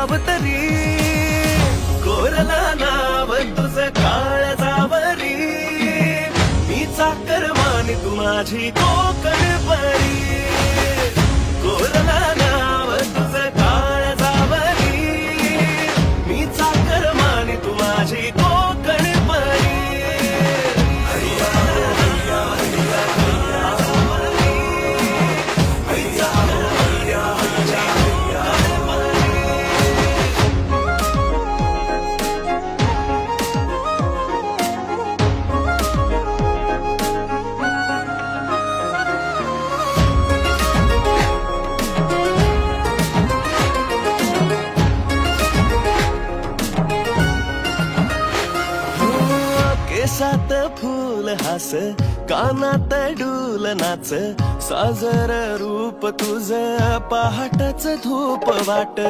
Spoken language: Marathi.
अवतरी कोरला नाव तुझं काळजावरी, मी चाकर मानी तू माझी कोकण परी. कोरला नाव तुझं काळजावरी, मी चाकर मानी तू माझी कोकण परी. केसात फूल हास, कानात डूल नाच, साजर रूप तुझ पहाटच धूप वाट.